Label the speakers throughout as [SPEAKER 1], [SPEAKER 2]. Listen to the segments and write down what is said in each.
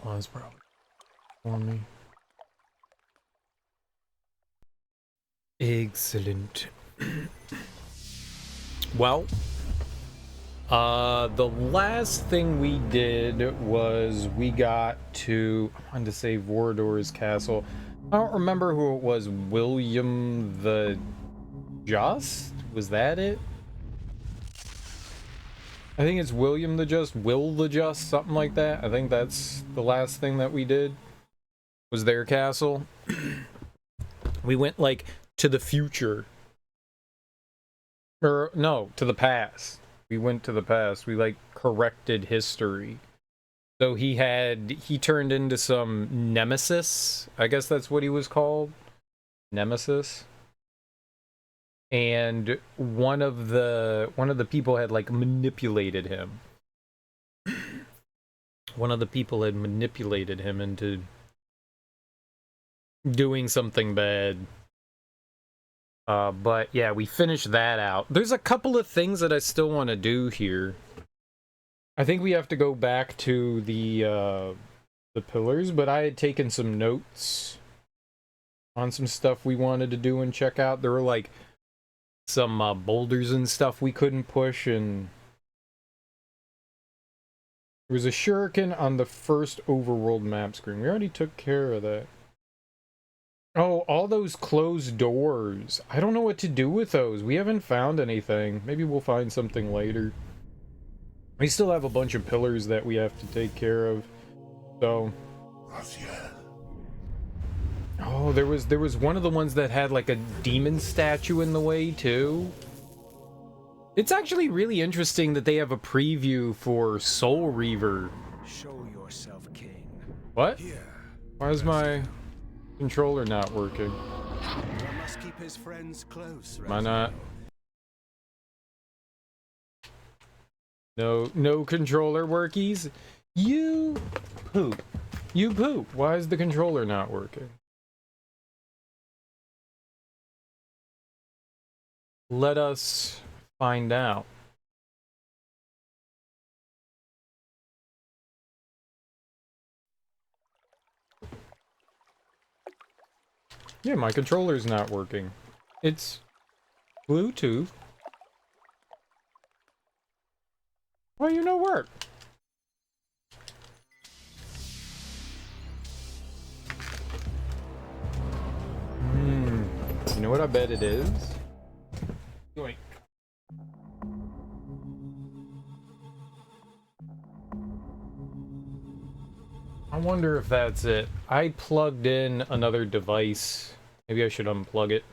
[SPEAKER 1] Oh, that's probably for me. Excellent. Well, the last thing we did was we got to, I wanted to say Vorador's castle. I don't remember who it was. William the Just? Was that it? I think it's William the Just, Will the Just, something like that. I think that's the last thing that we did, was their castle. We went, like, to the future. Or, no, to the past. We went to the past. We, like, corrected history. So he turned into some nemesis. I guess that's what he was called. Nemesis. And one of the people had, like, manipulated him. One of the people had manipulated him into doing something bad. But yeah, we finished that out. There's a couple of things that I still want to do here. I think we have to go back to the pillars, but I had taken some notes on some stuff we wanted to do and check out. There were like some boulders and stuff we couldn't push, and there was a shuriken on the first overworld map screen. We already took care of that. Oh, all those closed doors. I don't know what to do with those. We haven't found anything. Maybe we'll find something later. We still have a bunch of pillars that we have to take care of. So. Oh, there was one of the ones that had like a demon statue in the way too. It's actually really interesting that they have a preview for Soul Reaver.
[SPEAKER 2] Show yourself, Kain.
[SPEAKER 1] What? Why is my controller not working?
[SPEAKER 2] One must keep his friends close.
[SPEAKER 1] Why not? No controller workies? You poop. You poop. Why is the controller not working? Let us find out. Yeah, my controller's not working. It's Bluetooth. Why you no work? You know what I bet it is? Yoink. I wonder if that's it. I plugged in another device. Maybe I should unplug it.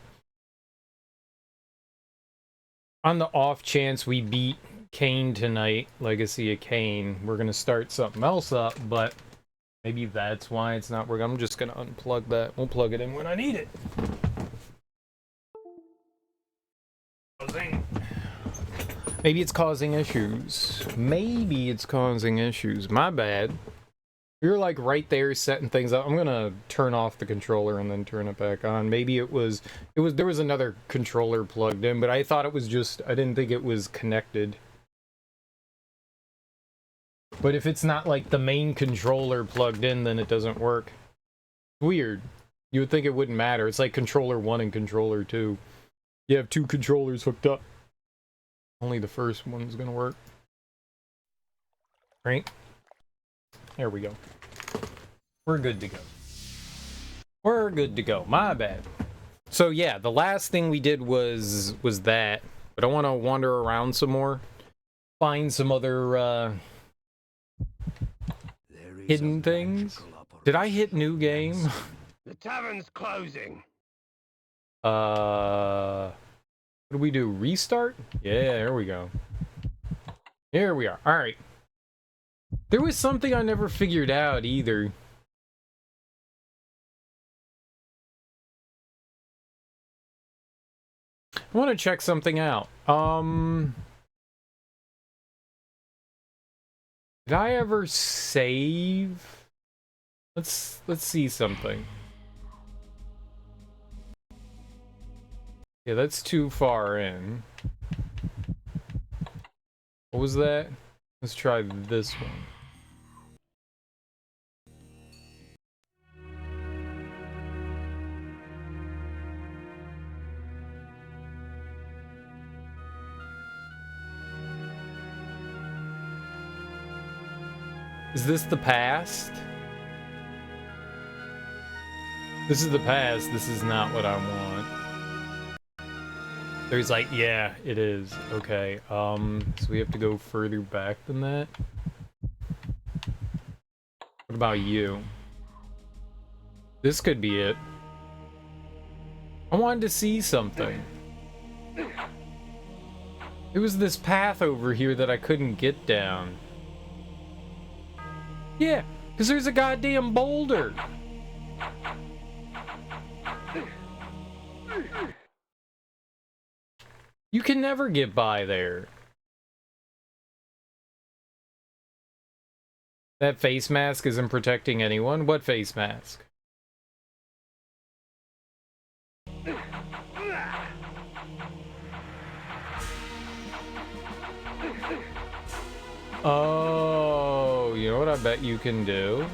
[SPEAKER 1] On the off chance we beat Kain tonight, Legacy of Kain, we're gonna start something else up, but maybe that's why it's not working. I'm just gonna unplug that. We'll plug it in when I need it. Maybe it's causing issues. Maybe it's causing issues. My bad. You're like right there setting things up. I'm gonna turn off the controller and then turn it back on. Maybe there was another controller plugged in, but I thought it was just, I didn't think it was connected. But if it's not like the main controller plugged in, then it doesn't work. Weird. You would think it wouldn't matter. It's like controller 1 and controller 2. You have two controllers hooked up. Only the first one's gonna work. Right? There we go. We're good to go. We're good to go. My bad. So yeah, the last thing we did was that. But I want to wander around some more. Find some other hidden things. Did I hit new game?
[SPEAKER 3] The tavern's closing.
[SPEAKER 1] What do we do? Restart? Yeah, there we go. Here we are. All right. There was something I never figured out either. I want to check something out. Did I ever save? Let's see something. Yeah, that's too far in. What was that? Let's try this one. Is this the past? This is the past. This is not what I want. There's like, yeah, it is. Okay, so we have to go further back than that. What about you? This could be it. I wanted to see something. It was this path over here that I couldn't get down. Yeah, because there's a goddamn boulder. You can never get by there. That face mask isn't protecting anyone. What face mask? Oh, you know what I bet you can do?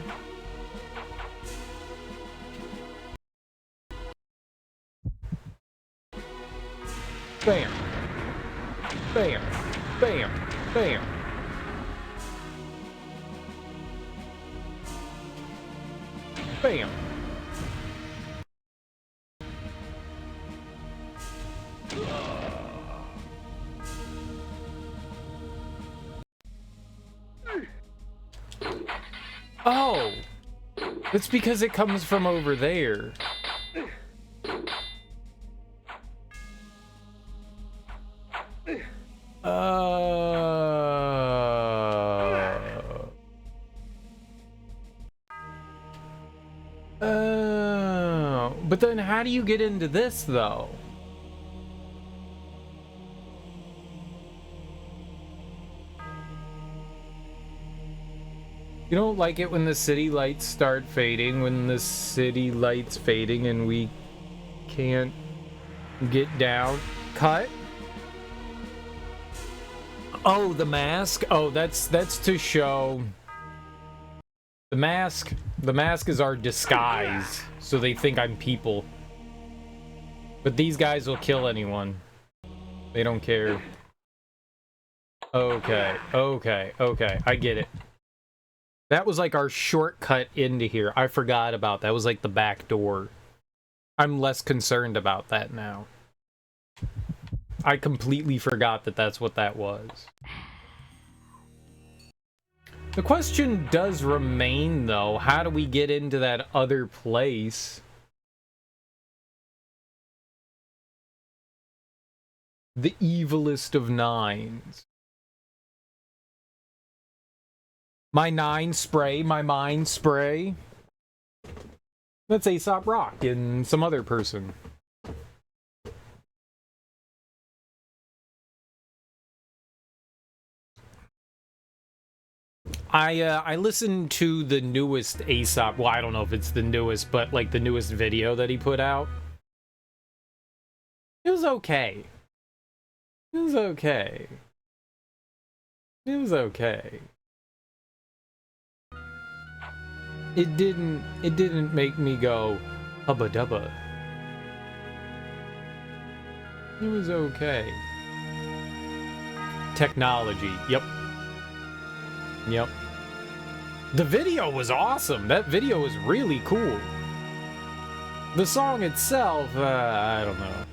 [SPEAKER 1] Bam. Bam. Bam. Bam. Bam. Oh! It's because it comes from over there. But then how do you get into this, though? You don't like it when the city lights start fading, when the city lights fading and we can't get down. Cut? Oh, the mask? Oh, that's to show... The mask is our disguise, so they think I'm people. But these guys will kill anyone. They don't care. Okay, okay, okay, I get it. That was like our shortcut into here. I forgot about that. It was like the back door. I'm less concerned about that now. I completely forgot that that's what that was. The question does remain, though. How do we get into that other place? The evilest of nines. My nine spray, my mind spray. That's Aesop Rock and some other person. I listened to the newest Aesop. Well, I don't know if it's the newest, but like the newest video that he put out. It was okay. It was okay. It was okay. It didn't make me go hubba dubba. It was okay. Technology. Yep. Yep. The video was awesome. That video was really cool. The song itself, I don't know.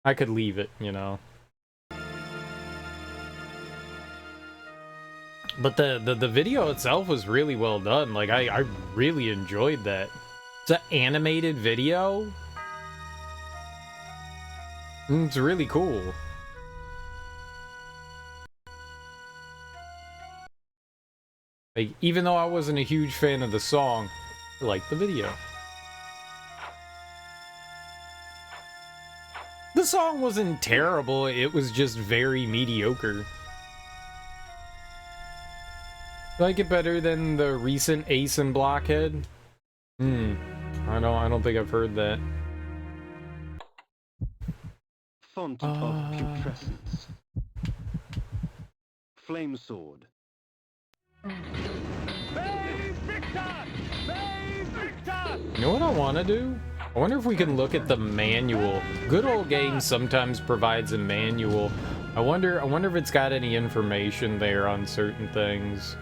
[SPEAKER 1] I could leave it, you know. But the video itself was really well done. Like, I really enjoyed that. It's an animated video. It's really cool. Like, even though I wasn't a huge fan of the song, I liked the video. The song wasn't terrible, it was just very mediocre. Like it better than the recent Ace and Blockhead? I don't think I've heard that.
[SPEAKER 4] Font of putrescence. Flame sword.
[SPEAKER 1] You know what I want to do? I wonder if we can look at the manual. Good Old Games sometimes provides a manual. I wonder if it's got any information there on certain things.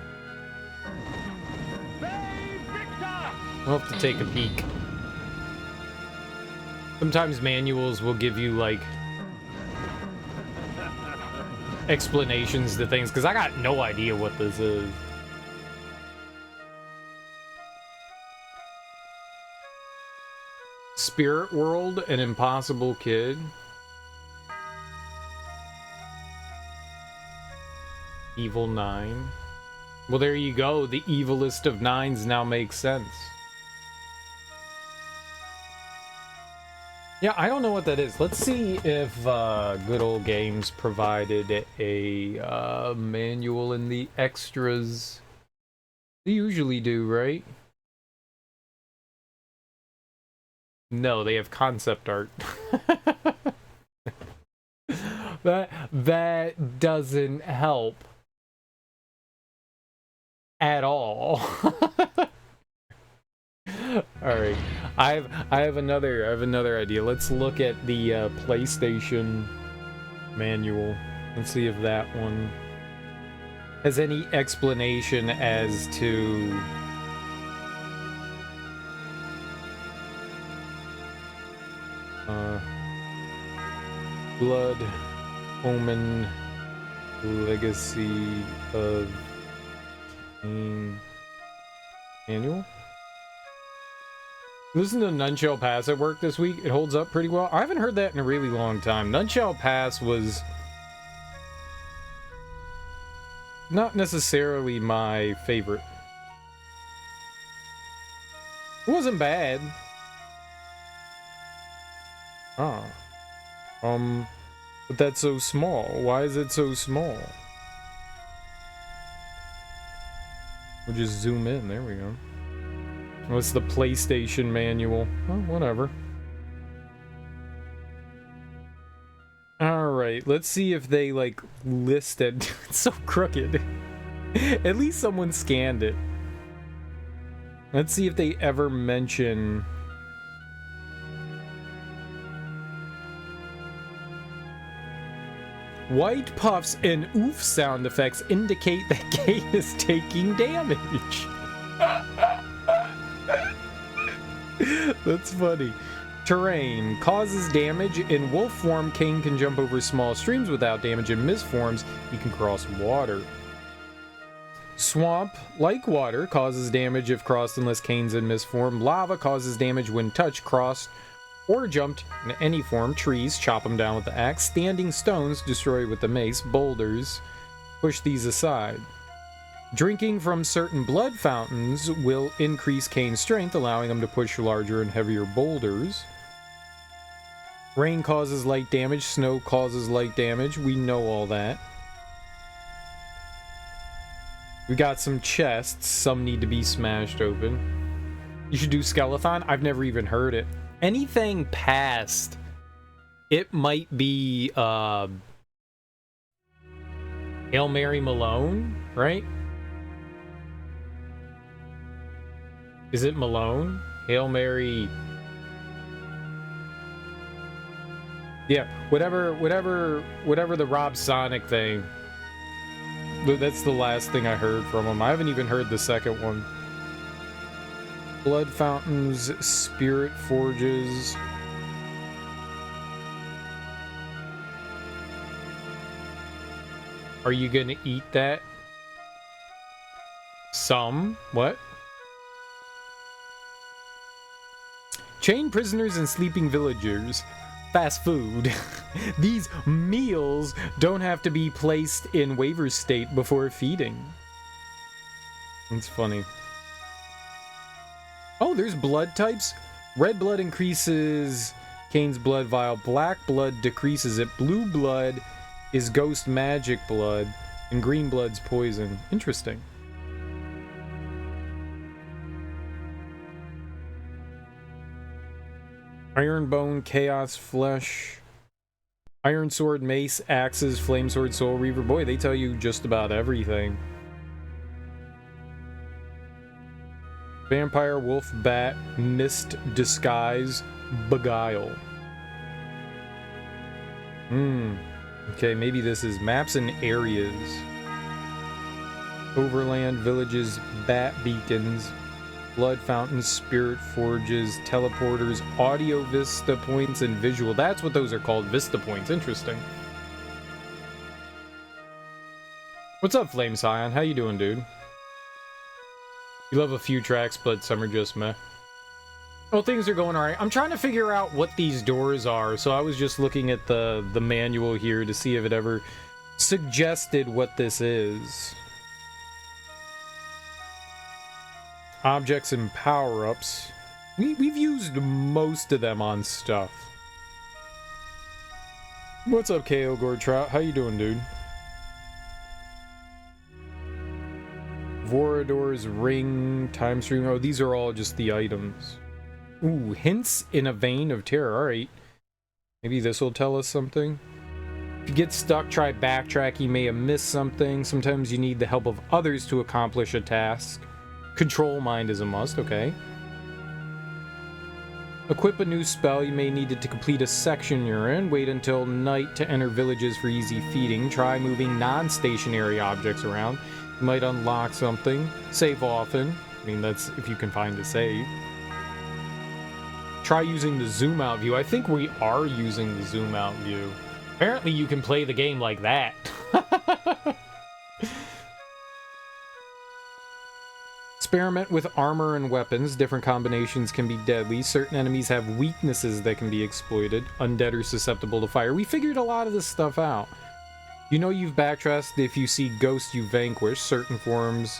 [SPEAKER 1] We'll have to take a peek. Sometimes manuals will give you, like, explanations to things, because I got no idea what this is. Spirit World, an impossible kid. Evil 9. Well, there you go. The evilest of nines now makes sense. Yeah, I don't know what that is. Let's see if Good Old Games provided a manual in the extras. They usually do, right? No, they have concept art. That doesn't help at all. All right, I have another idea. Let's look at the PlayStation manual and see if that one has any explanation as to Blood, Omen, Legacy of Kain manual. Listen to None Shall Pass at work this week. It holds up pretty well. I haven't heard that in a really long time. None Shall Pass was not necessarily my favorite. It wasn't bad. Ah. But that's so small. Why is it so small? We'll just zoom in. There we go. What's the PlayStation manual? Well, whatever. Alright, let's see if they, like, listed. It's so crooked. At least someone scanned it. Let's see if they ever mention... White puffs and oof sound effects indicate that Kain is taking damage. That's funny. Terrain causes damage. In wolf form, Kain can jump over small streams without damage. In mist forms, he can cross water. Swamp, like water, causes damage if crossed unless Kain's in mist form. Lava causes damage when touched, crossed, or jumped in any form. Trees, chop them down with the axe. Standing stones, destroy with the mace. Boulders, push these aside. Drinking from certain blood fountains will increase Kain's strength, allowing him to push larger and heavier boulders. Rain causes light damage. Snow causes light damage. We know all that. We got some chests. Some need to be smashed open. You should do Skeleton. I've never even heard it. Anything past it might be Hail Mary Malone, right? Is it Malone? Hail Mary. Yeah, whatever the Rob Sonic thing. That's the last thing I heard from him. I haven't even heard the second one. Blood fountains, spirit forges. Are you gonna eat that? Some? What? Chained prisoners and sleeping villagers. Fast food. These meals don't have to be placed in waiver state before feeding. That's funny. Oh, there's blood types. Red blood increases Kain's blood vial. Black blood decreases it. Blue blood is ghost magic blood. And green blood's poison. Interesting. Iron bone, chaos flesh. Iron sword, mace, axes, flame sword, soul reaver. Boy, they tell you just about everything. Vampire, wolf, bat, mist, disguise, beguile. Okay, maybe this is maps and areas. Overland, villages, bat beacons. Blood fountains, spirit forges, teleporters, audio vista points, and visual. That's what those are called, vista points. Interesting. What's up, Flame Scion? How you doing, dude? You love a few tracks, but some are just meh. Well, things are going alright. I'm trying to figure out what these doors are, so I was just looking at the manual here to see if it ever suggested what this is. Objects and power-ups. We've used most of them on stuff. What's up, KO Gordtrout? How you doing, dude? Vorador's ring, time stream. Oh, these are all just the items. Ooh, hints in a vein of terror. Alright. Maybe this will tell us something. If you get stuck, try backtrack. You may have missed something. Sometimes you need the help of others to accomplish a task. Control mind is a must, okay. Equip a new spell. You may need it to complete a section you're in. Wait until night to enter villages for easy feeding. Try moving non-stationary objects around. You might unlock something. Save often. I mean, that's if you can find a save. Try using the zoom out view. I think we are using the zoom out view. Apparently you can play the game like that. Experiment with armor and weapons. Different combinations can be deadly. Certain enemies have weaknesses that can be exploited. Undead are susceptible to fire. We figured a lot of this stuff out. You know you've backtracked if you see ghosts you vanquish. Certain forms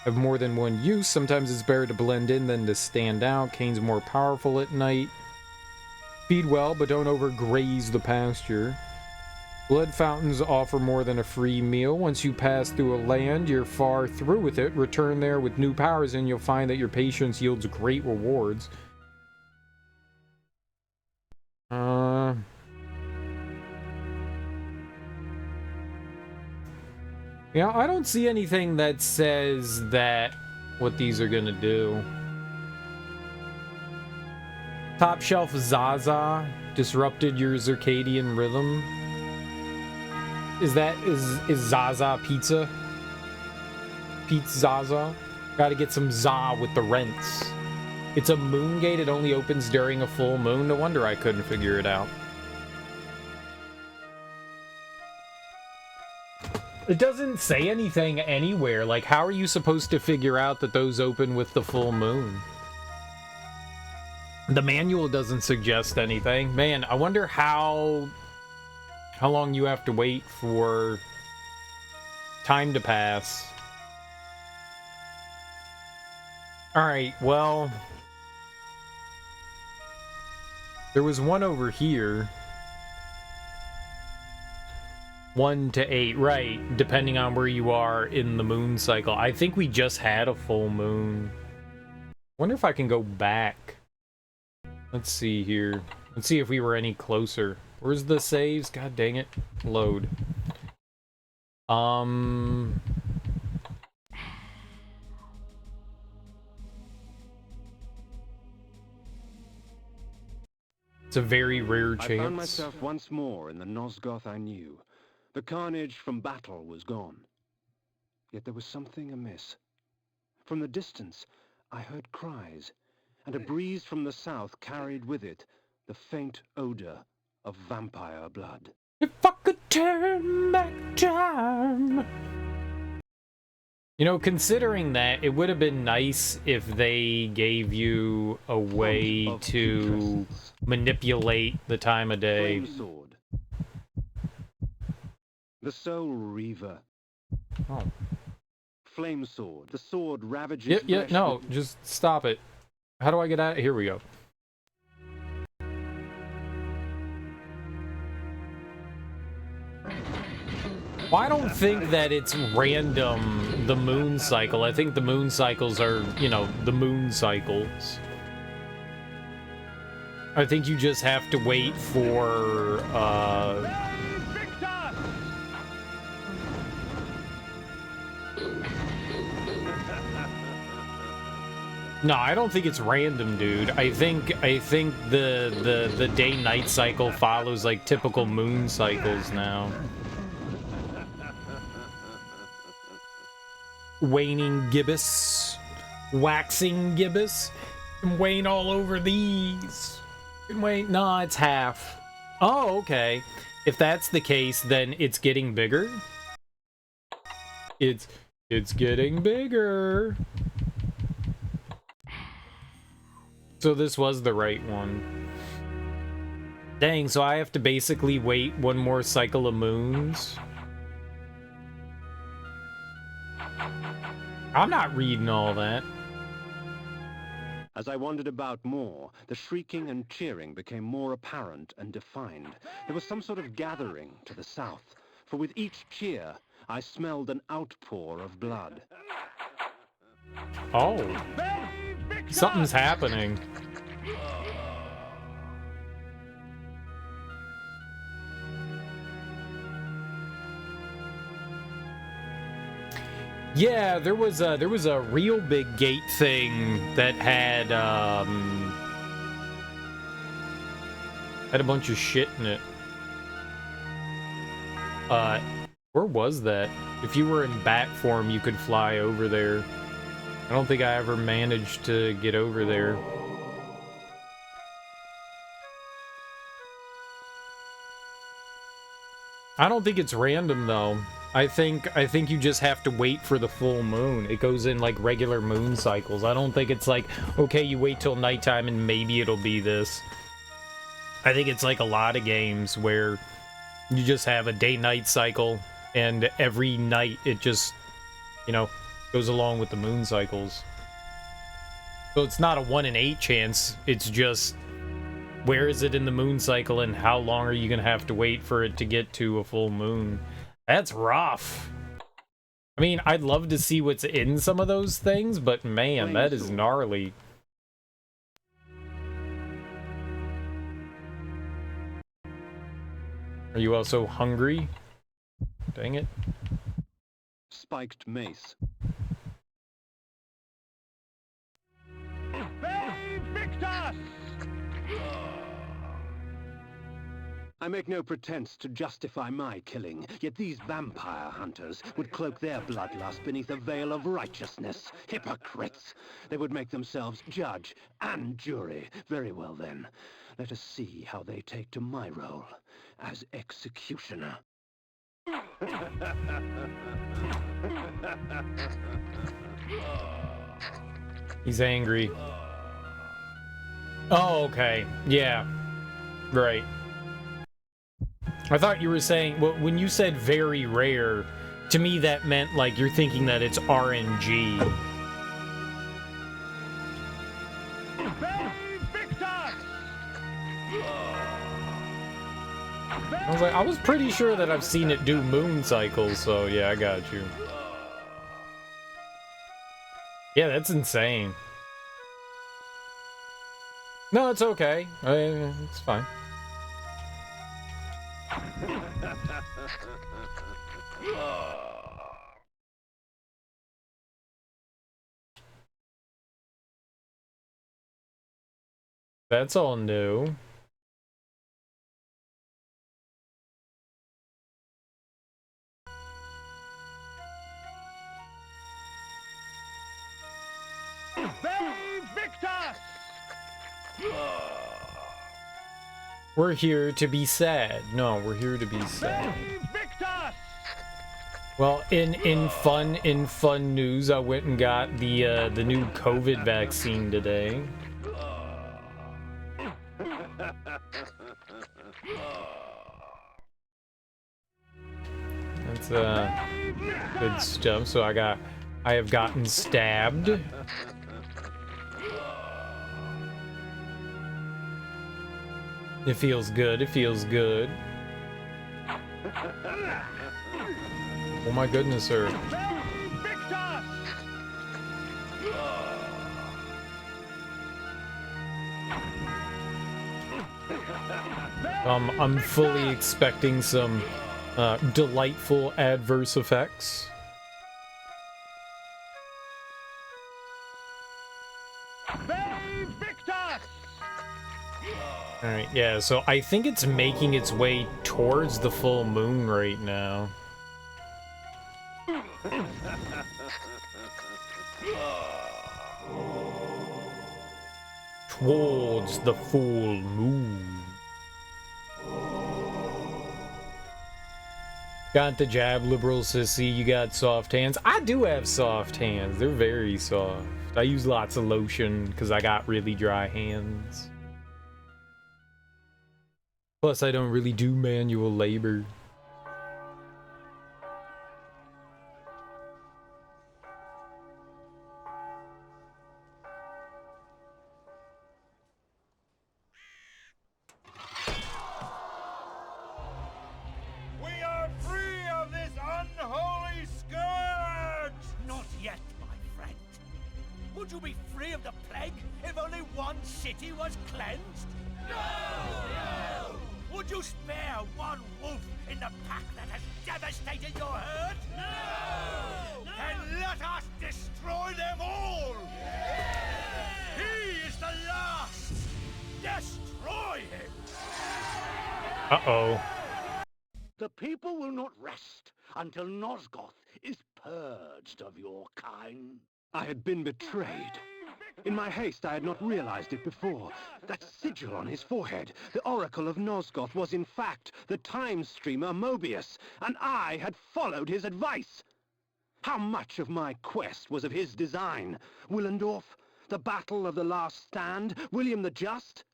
[SPEAKER 1] have more than one use. Sometimes it's better to blend in than to stand out. Kain's more powerful at night. Feed well, but don't overgraze the pasture. Blood fountains offer more than a free meal. Once you pass through a land, you're far through with it. Return there with new powers and you'll find that your patience yields great rewards. Yeah, I don't see anything that says that what these are gonna do. Top shelf Zaza disrupted your circadian rhythm. Is Zaza pizza? Pizza Zaza? Gotta get some za with the rents. It's a moon gate. It only opens during a full moon. No wonder I couldn't figure it out. It doesn't say anything anywhere. Like, how are you supposed to figure out that those open with the full moon? The manual doesn't suggest anything. Man, I wonder how long you have to wait for time to pass. Alright, well, there was one over here. 1 to 8, right, depending on where you are in the moon cycle. I think we just had a full moon. Wonder if I can go back. Let's see here. Let's see if we were any closer. Where's the saves? God dang it. Load. It's a very rare chance.
[SPEAKER 4] I found myself once more in the Nosgoth I knew. The carnage from battle was gone. Yet there was something amiss. From the distance, I heard cries, and a breeze from the south carried with it the faint odor of vampire blood.
[SPEAKER 1] If I could turn back time. You know, considering that, it would have been nice if they gave you a way to manipulate the time of day.
[SPEAKER 4] Flame sword. The Soul Reaver.
[SPEAKER 1] Oh.
[SPEAKER 4] Flame sword. The sword ravages.
[SPEAKER 1] Yeah, no, just stop it. How do I get out? Here we go. Well, I don't think that it's random, the moon cycle. I think the moon cycles are, you know, the moon cycles. I think you just have to wait for, No, I don't think it's random, dude. I think the day-night cycle follows like typical moon cycles now. Waning gibbous. waxing gibbous. I'm weighing all over these. Wait, no, it's half. Oh, okay. If that's the case, then it's getting bigger. It's getting bigger. So this was the right one. Dang, so I have to basically wait one more cycle of moons. I'm not reading all that.
[SPEAKER 4] As I wandered about more, the shrieking and cheering became more apparent and defined. There was some sort of gathering to the south, for with each cheer, I smelled an outpour of blood.
[SPEAKER 1] Oh. Something's happening. Yeah, there was a real big gate thing that had a bunch of shit in it. Where was that? If you were in bat form, you could fly over there. I don't think I ever managed to get over there. I don't think it's random though. I think you just have to wait for the full moon. It goes in like regular moon cycles. I don't think it's like, okay, you wait till nighttime and maybe it'll be this. I think it's like a lot of games where you just have a day-night cycle and every night it just, you know, goes along with the moon cycles. So it's not a 1 in 8 chance. It's just, where is it in the moon cycle and how long are you gonna have to wait for it to get to a full moon? That's rough. I mean, I'd love to see what's in some of those things, but man, that is gnarly. Are you also hungry? Dang it.
[SPEAKER 4] Spiked mace. I make no pretense to justify my killing, yet these vampire hunters would cloak their bloodlust beneath a veil of righteousness. Hypocrites! They would make themselves judge and jury. Very well then. Let us see how they take to my role as executioner.
[SPEAKER 1] He's angry. Oh, okay. Yeah. Right. I thought you were saying, well, when you said very rare, to me that meant like you're thinking that it's RNG. I was like, I was pretty sure that I've seen it do moon cycles, so yeah, I got you. Yeah, that's insane. No, it's okay. It's fine. That's all new. We're here to be sad. No, we're here to be sad. Well, in fun news, I went and got the new COVID vaccine today. That's good stuff. So I have gotten stabbed. It feels good. It feels good. Oh my goodness, sir. I'm fully expecting some delightful adverse effects. Alright, yeah, so I think it's making its way towards the full moon right now. towards the full moon. Got the jab, liberal sissy. You got soft hands. I do have soft hands. They're very soft. I use lots of lotion because I got really dry hands. Plus, I don't really do manual labor.
[SPEAKER 5] We are free of this unholy scourge!
[SPEAKER 6] Not yet, my friend. Would you be free of the plague if only one city was cleansed? No! Would you spare one wolf in the pack that has devastated your herd? No! Then let us destroy them all! He is the last! Destroy him!
[SPEAKER 1] Uh-oh.
[SPEAKER 3] The people will not rest until Nosgoth is purged of your kind.
[SPEAKER 4] I had been betrayed. In my haste, I had not realized it before. That sigil on his forehead, the Oracle of Nosgoth, was in fact the time streamer Mobius, and I had followed his advice. How much of my quest was of his design? Willendorf? The Battle of the Last Stand? William the Just?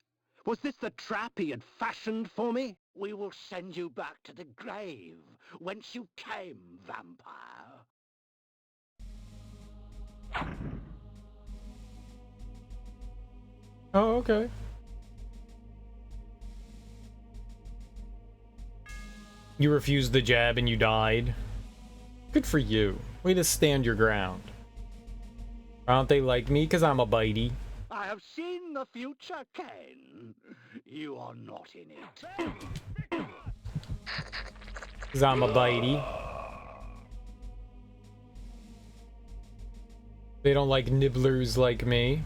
[SPEAKER 4] Was this the trap he had fashioned for me?
[SPEAKER 3] We will send you back to the grave, whence you came, vampire.
[SPEAKER 1] Oh, okay. You refused the jab and you died. Good for you. Way to stand your ground. Why don't they like me? Because I'm a bitey.
[SPEAKER 3] I have seen the future, Kain. You are not in it.
[SPEAKER 1] Because I'm a bitey. They don't like nibblers like me.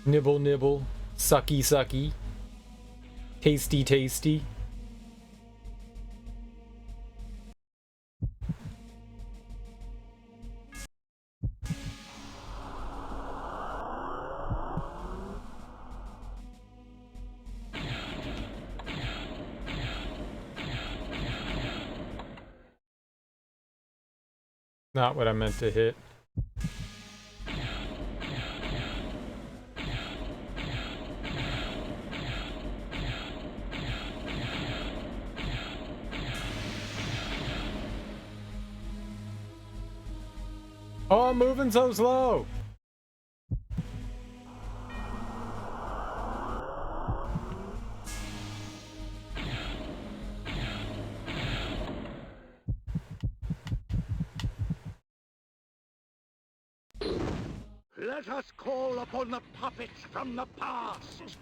[SPEAKER 1] Nibble, nibble. Sucky, sucky. Tasty, tasty. Not what I meant to hit. Oh, I'm moving so slow.
[SPEAKER 3] Let us call upon the puppets from the past.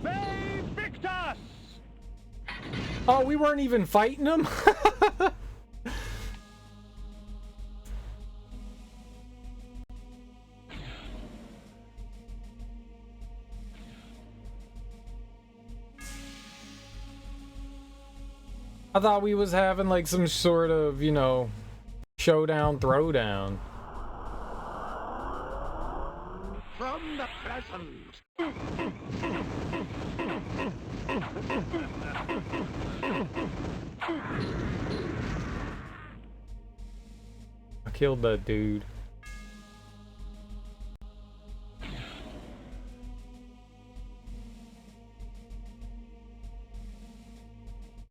[SPEAKER 5] They Victus!
[SPEAKER 1] Oh, we weren't even fighting them? I thought we was having like some sort of, you know, showdown, throwdown.
[SPEAKER 3] From the present.
[SPEAKER 1] I killed that dude.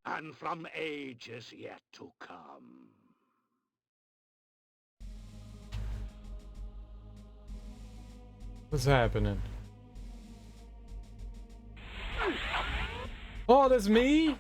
[SPEAKER 3] And from ages yet to come.
[SPEAKER 1] What's happening? Oh, that's me?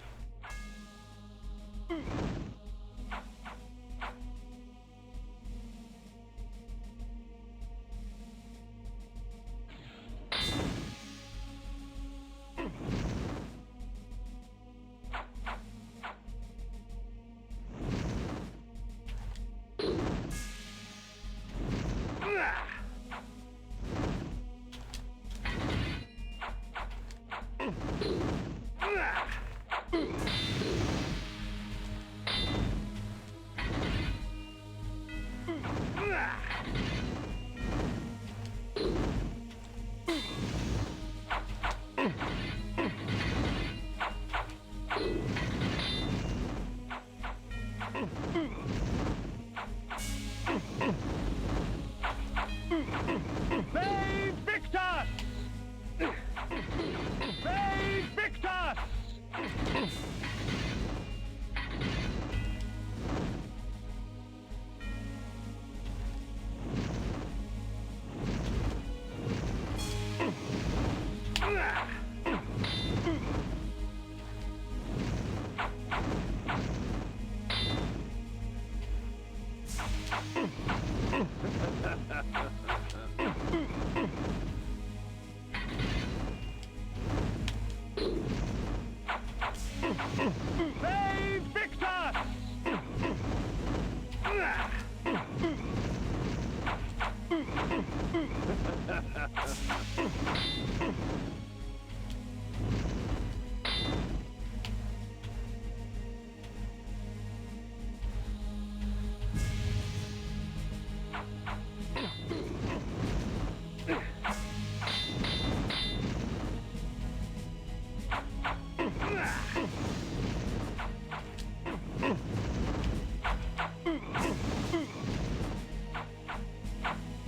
[SPEAKER 5] Save Victor!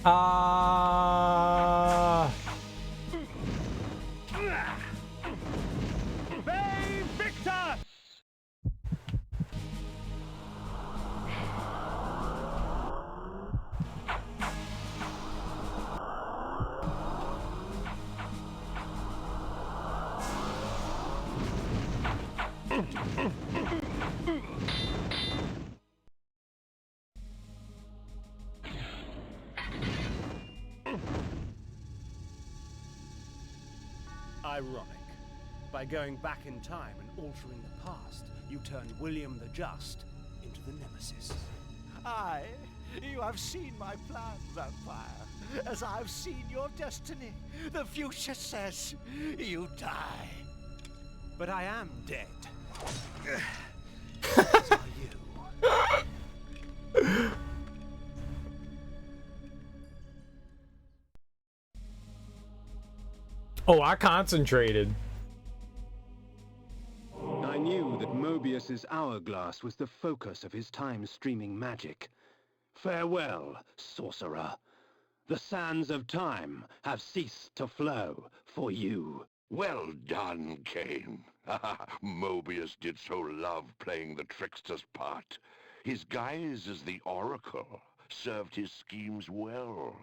[SPEAKER 1] Ah.
[SPEAKER 5] Save Victor!
[SPEAKER 7] Ironic. By going back in time and altering the past, you turned William the Just into the Nemesis.
[SPEAKER 6] Aye, you have seen my plan, vampire, as I've seen your destiny. The future says you die.
[SPEAKER 7] But I am dead. As are you.
[SPEAKER 1] Oh, I concentrated.
[SPEAKER 4] I knew that Mobius's hourglass was the focus of his time-streaming magic. Farewell, sorcerer. The sands of time have ceased to flow for you.
[SPEAKER 8] Well done, Kain. Mobius did so love playing the trickster's part. His guise as the Oracle served his schemes well.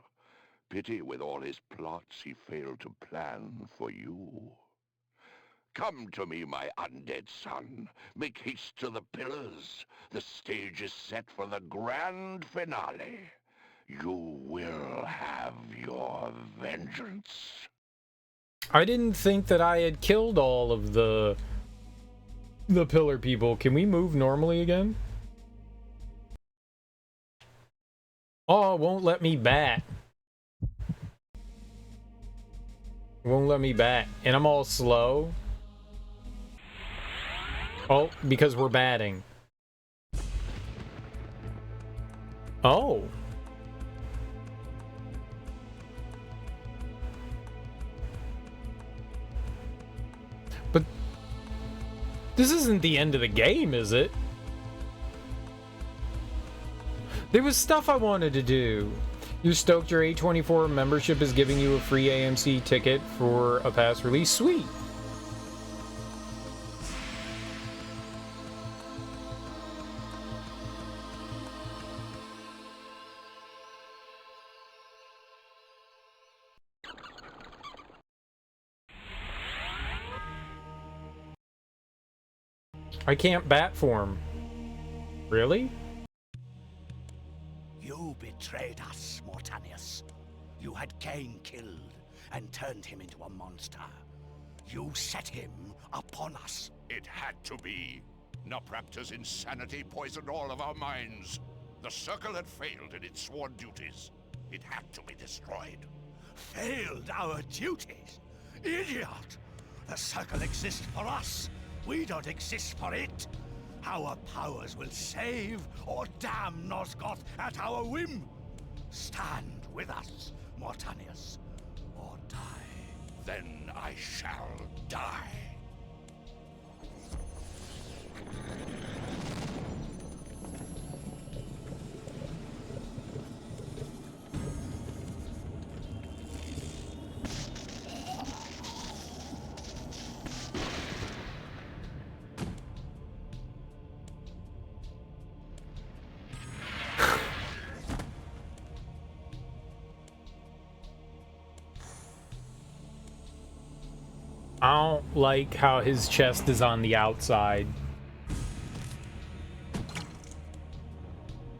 [SPEAKER 8] Pity with all his plots he failed to plan for you. Come to me, my undead son. Make haste to the pillars. The stage is set for the grand finale. You will have your vengeance.
[SPEAKER 1] I didn't think that I had killed all of the pillar people. Can we move normally again? Oh, it won't let me bat. It won't let me bat. And I'm all slow. Oh, because we're batting. Oh. But this isn't the end of the game, is it? There was stuff I wanted to do. You're stoked your A24 membership is giving you a free AMC ticket for a past release. Sweet. I can't bat for him. Really?
[SPEAKER 6] You betrayed us, Mortanius. You had Kain killed and turned him into a monster. You set him upon us.
[SPEAKER 8] It had to be. Nopraptor's insanity poisoned all of our minds. The Circle had failed in its sworn duties. It had to be destroyed.
[SPEAKER 6] Failed our duties? Idiot! The Circle exists for us. We don't exist for it. Our powers will save or damn Nosgoth at our whim. Stand with us, Mortanius, or die.
[SPEAKER 8] Then I shall die.
[SPEAKER 1] I don't like how his chest is on the outside.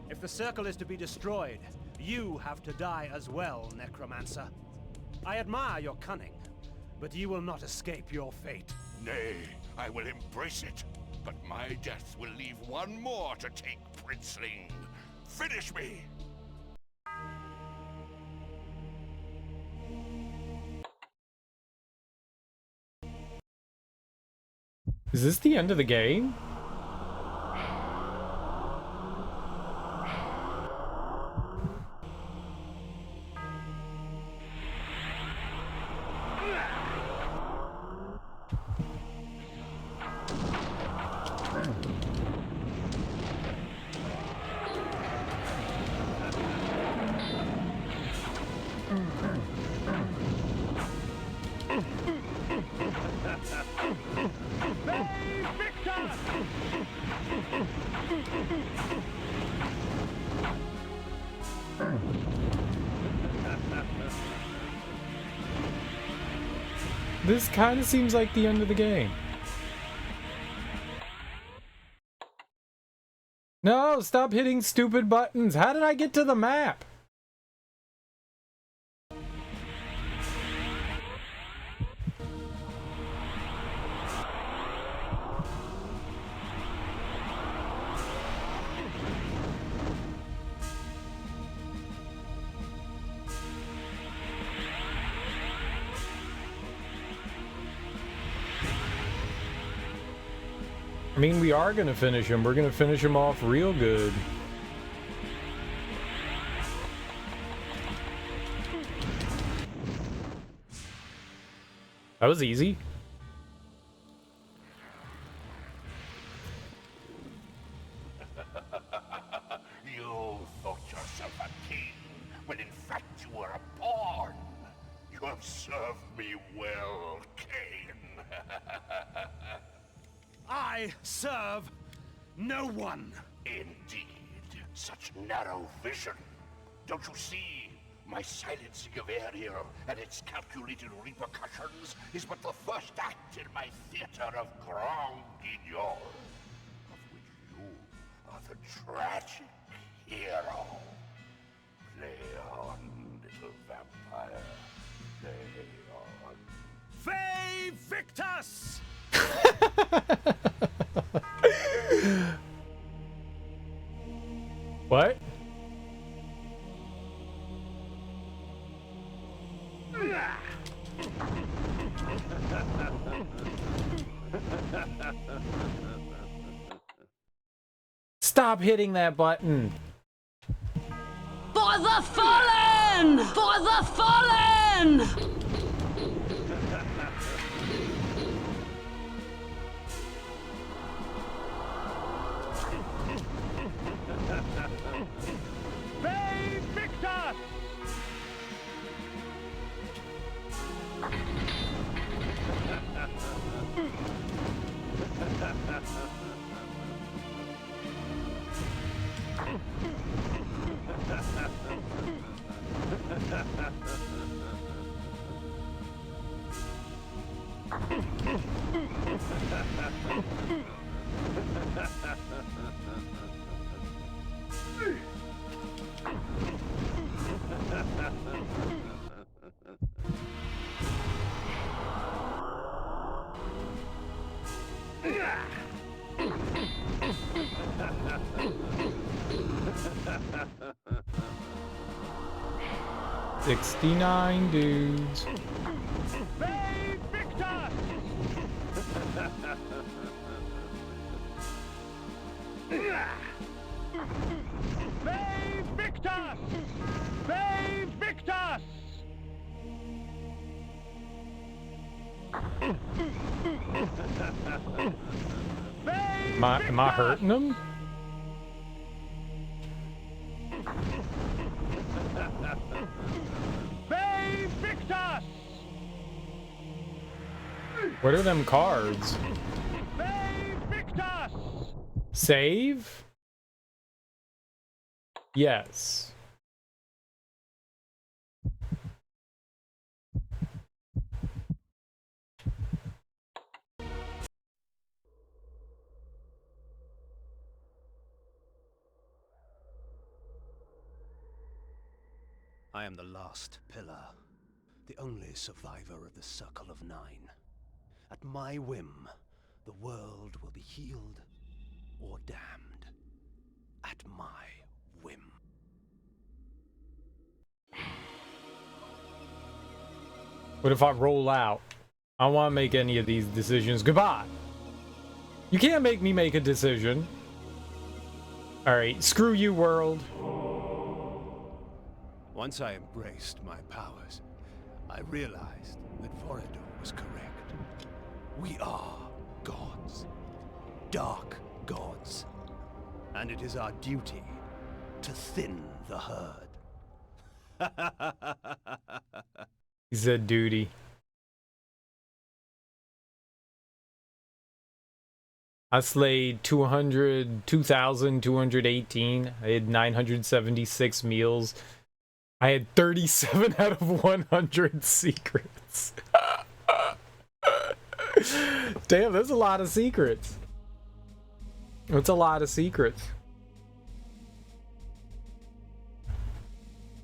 [SPEAKER 7] If the circle is to be destroyed, you have to die as well, Necromancer. I admire your cunning, but you will not escape your fate.
[SPEAKER 8] Nay, I will embrace it. But my death will leave one more to take, Princeling. Finish me!
[SPEAKER 1] Is this the end of the game? This kind of seems like the end of the game. No, stop hitting stupid buttons. How did I get to the map? I mean, we are gonna finish him. We're gonna finish him off real good. That was easy.
[SPEAKER 8] You thought yourself a king, when in fact you were a pawn. You have served me well, Kain.
[SPEAKER 7] I serve no one.
[SPEAKER 8] Indeed, such narrow vision. Don't you see? My silencing of Ariel and its calculated repercussions is but the first act in my theater of Grand Guignol, of which you are the tragic hero. Play on, little vampire. Play on.
[SPEAKER 7] Fay Victus!
[SPEAKER 1] What? Stop hitting that button.
[SPEAKER 9] For the fallen! For the fallen!
[SPEAKER 5] Fay Victus!
[SPEAKER 1] $69 dudes.
[SPEAKER 5] Fay Victus! Fay Victus! Fay Victus!
[SPEAKER 1] Am I hurting them?
[SPEAKER 5] Fay Victus!
[SPEAKER 1] What are them cards?
[SPEAKER 5] Fay Victus!
[SPEAKER 1] Save? Yes.
[SPEAKER 7] I am the last pillar, the only survivor of the Circle of Nine. At my whim, the world will be healed or damned. At my whim.
[SPEAKER 1] What if I roll out? I don't want to make any of these decisions. Goodbye. You can't make me make a decision. Alright, screw you, world.
[SPEAKER 7] Once I embraced my powers, I realized that Vorador was correct. We are gods. Dark gods. And it is our duty to thin the herd.
[SPEAKER 1] He said duty. I slayed 2,218. I had 976 meals. I had 37 out of 100 secrets. Damn, that's a lot of secrets. That's a lot of secrets.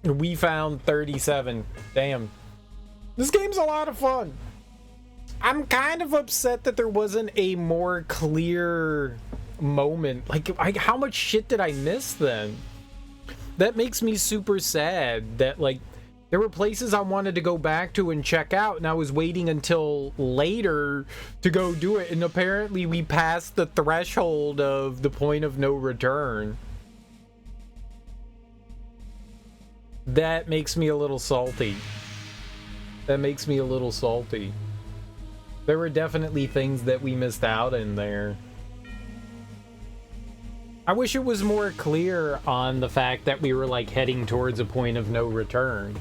[SPEAKER 1] We found 37. Damn. This game's a lot of fun. I'm kind of upset that there wasn't a more clear moment. Like, how much shit did I miss then? That makes me super sad that, like, there were places I wanted to go back to and check out, and I was waiting until later to go do it, and apparently we passed the threshold of the point of no return. That makes me a little salty. That makes me a little salty. There were definitely things that we missed out in there. I wish it was more clear on the fact that we were like heading towards a point of no return.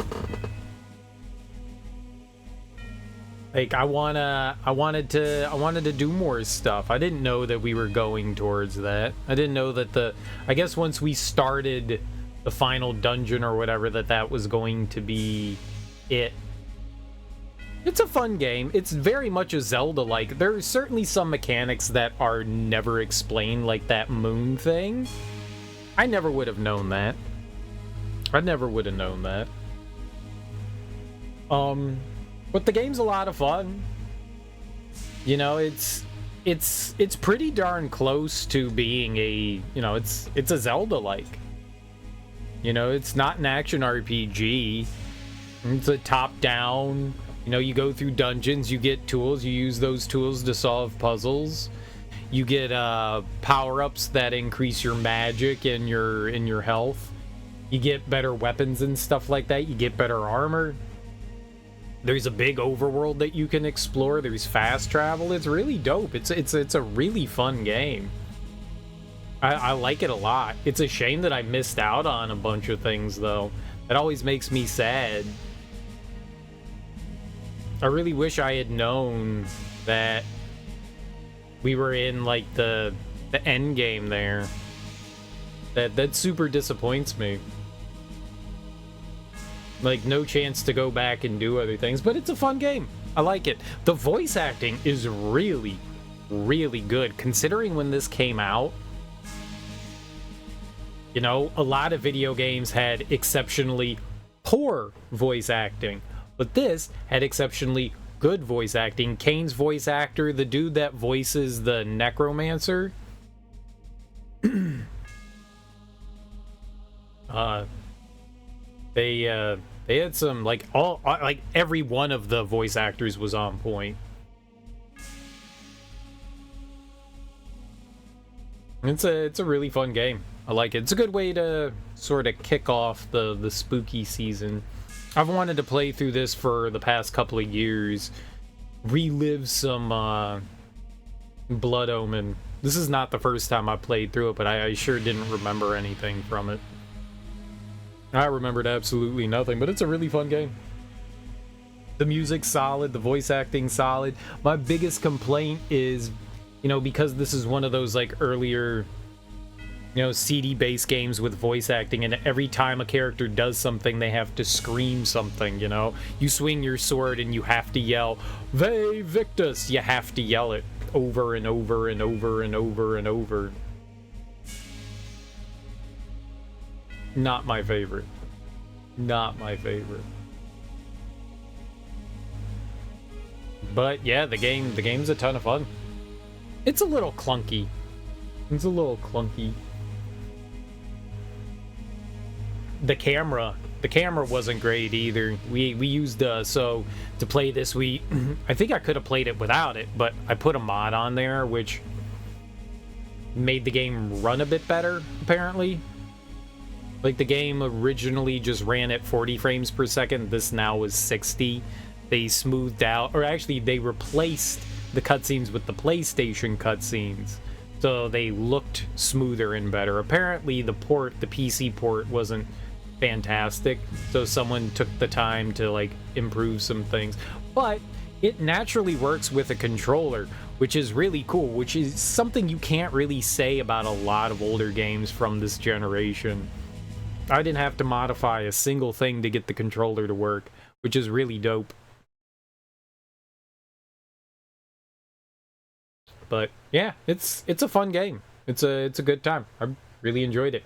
[SPEAKER 1] Like I wanted to do more stuff. I didn't know that we were going towards that. I didn't know that I guess once we started the final dungeon or whatever that was going to be it. It's a fun game. It's very much a Zelda-like. There are certainly some mechanics that are never explained, like that moon thing. I never would have known that. I never would have known that. But the game's a lot of fun. You know, it's pretty darn close to being a, you know, it's a Zelda-like. You know, it's not an action RPG. It's a top-down. You know, you go through dungeons, you get tools, you use those tools to solve puzzles. You get power-ups that increase your magic and your health. You get better weapons and stuff like that. You get better armor. There's a big overworld that you can explore. There's fast travel. It's really dope. It's a really fun game. I like it a lot. It's a shame that I missed out on a bunch of things, though. That always makes me sad. I really wish I had known that we were in like the end game there. That super disappoints me. Like no chance to go back and do other things, but it's a fun game. I like it. The voice acting is really, really good considering when this came out. You know, a lot of video games had exceptionally poor voice acting. But this had exceptionally good voice acting. Kain's voice actor, the dude that voices the necromancer. They had some like every one of the voice actors was on point. It's a really fun game. I like it. It's a good way to sort of kick off the spooky season. I've wanted to play through this for the past couple of years. Relive some Blood Omen. This is not the first time I played through it, but I sure didn't remember anything from it. I remembered absolutely nothing, but it's a really fun game. The music's solid, the voice acting's solid. My biggest complaint is, you know, because this is one of those like earlier, you know, CD-based games with voice acting, and every time a character does something, they have to scream something, you know? You swing your sword and you have to yell, "Ve Victus!" You have to yell it over and over and over and over and over. Not my favorite. Not my favorite. But yeah, the game's a ton of fun. It's a little clunky. It's a little clunky. The camera wasn't great either. We used so to play this, I think I could have played it without it, but I put a mod on there which made the game run a bit better, apparently. Like, the game originally just ran at 40 frames per second. This now is 60. They smoothed out, or actually they replaced the cutscenes with the PlayStation cutscenes, so they looked smoother and better. Apparently the PC port wasn't fantastic, so someone took the time to like improve some things, but it naturally works with a controller, which is really cool, which is something you can't really say about a lot of older games from this generation. I didn't have to modify a single thing to get the controller to work, which is really dope. But yeah, it's a fun game. It's a good time. I really enjoyed it.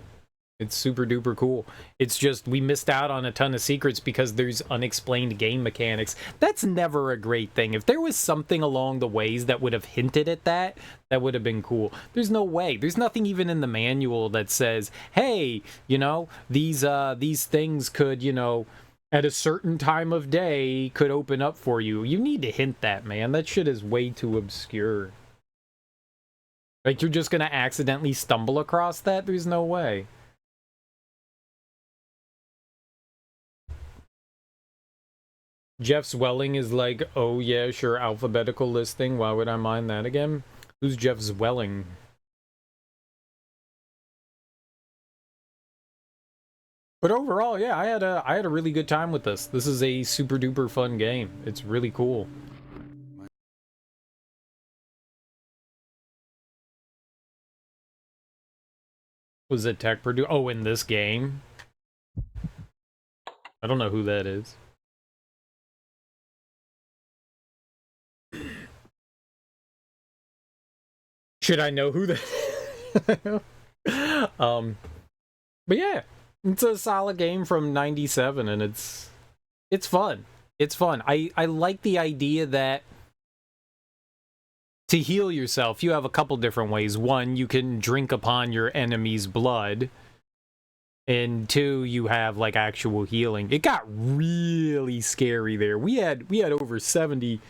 [SPEAKER 1] It's super duper cool. It's just we missed out on a ton of secrets because there's unexplained game mechanics. That's never a great thing. If there was something along the ways that would have hinted at that, that would have been cool. There's no way. There's nothing even in the manual that says, hey, you know, these things could, you know, at a certain time of day could open up for you. You need to hint that, man. That shit is way too obscure. Like, you're just gonna accidentally stumble across that? There's no way. Jeff Zwelling is like, oh yeah, sure, alphabetical listing. Why would I mind that again? Who's Jeff Zwelling? But overall, yeah, I had a really good time with this. This is a super duper fun game. It's really cool. Was it Tech Purdue? Oh, in this game? I don't know who that is. Should I know who that but yeah, it's a solid game from 97, and it's fun. It's fun. I like the idea that to heal yourself, you have a couple different ways. One, you can drink upon your enemy's blood. And two, you have like actual healing. It got really scary there. We had over 70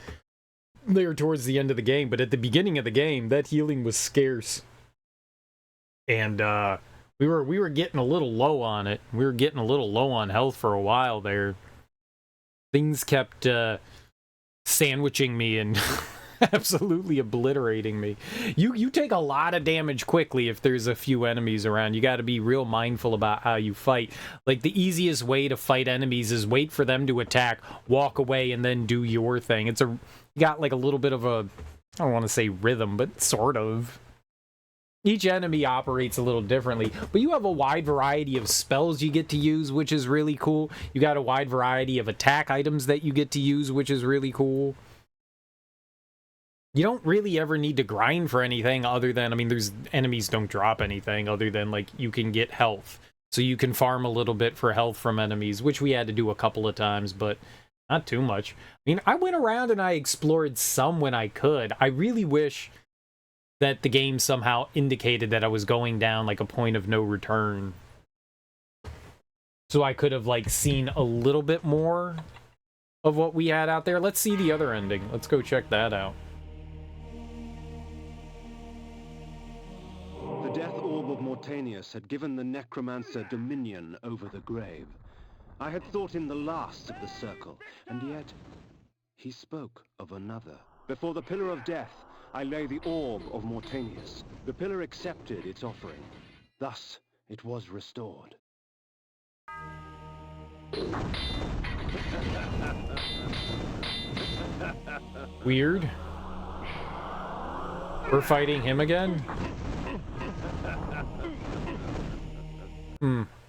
[SPEAKER 1] there towards the end of the game, but at the beginning of the game, that healing was scarce. And we were getting a little low on it. We were getting a little low on health for a while there. Things kept sandwiching me and absolutely obliterating me. You take a lot of damage quickly if there's a few enemies around. You got to be real mindful about how you fight. Like, the easiest way to fight enemies is wait for them to attack, walk away, and then do your thing. You got like a little bit of a, I don't want to say rhythm, but sort of. Each enemy operates a little differently, but you have a wide variety of spells you get to use, which is really cool. You got a wide variety of attack items that you get to use, which is really cool. You don't really ever need to grind for anything other than, I mean, there's enemies don't drop anything other than, like, you can get health. So you can farm a little bit for health from enemies, which we had to do a couple of times, but not too much. I mean, I went around and I explored some when I could. I really wish that the game somehow indicated that I was going down, like, a point of no return. So I could have, like, seen a little bit more of what we had out there. Let's see the other ending. Let's go check that out.
[SPEAKER 4] The death orb of Mortanius had given the necromancer dominion over the grave. I had thought him the last of the circle, and yet he spoke of another. Before the pillar of death, I lay the orb of Mortanius. The pillar accepted its offering. Thus, it was restored.
[SPEAKER 1] Weird. We're fighting him again?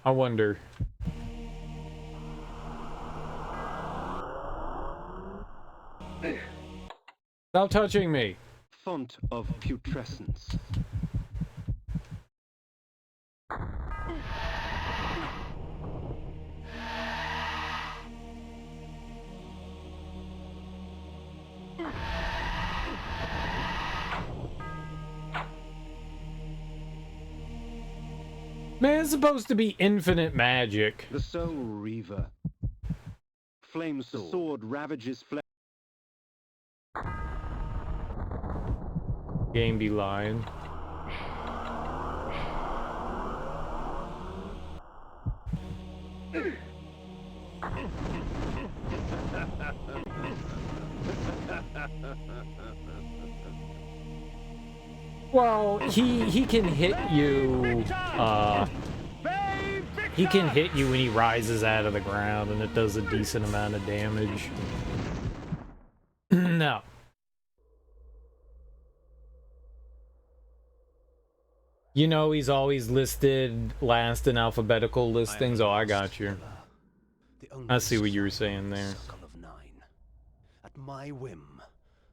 [SPEAKER 1] I wonder. Stop touching me!
[SPEAKER 4] Font of putrescence.
[SPEAKER 1] Man, it's supposed to be infinite magic.
[SPEAKER 4] The Soul Reaver. Flame's sword ravages flesh.
[SPEAKER 1] Game be lying. Well, he can hit you, he can hit you when he rises out of the ground, and it does a decent amount of damage. No. You know he's always listed last in alphabetical listings. Oh, I got you. I see what you were saying there.
[SPEAKER 7] At my whim,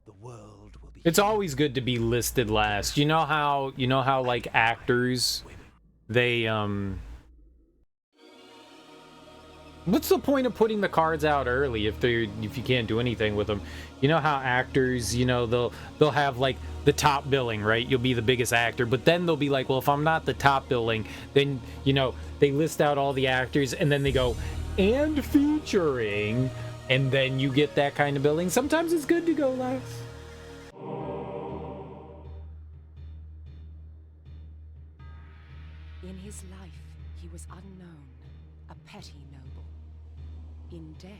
[SPEAKER 7] the world will be.
[SPEAKER 1] It's always good to be listed last. You know how like actors, they what's the point of putting the cards out early if you can't do anything with them? You know how actors, you know, they'll have like the top billing, right? You'll be the biggest actor, but then they'll be like, well, if I'm not the top billing, then, you know, they list out all the actors and then they go, and featuring, and then you get that kind of billing. Sometimes it's good to go last.
[SPEAKER 10] In his life, he was unknown, a petty noble. In death,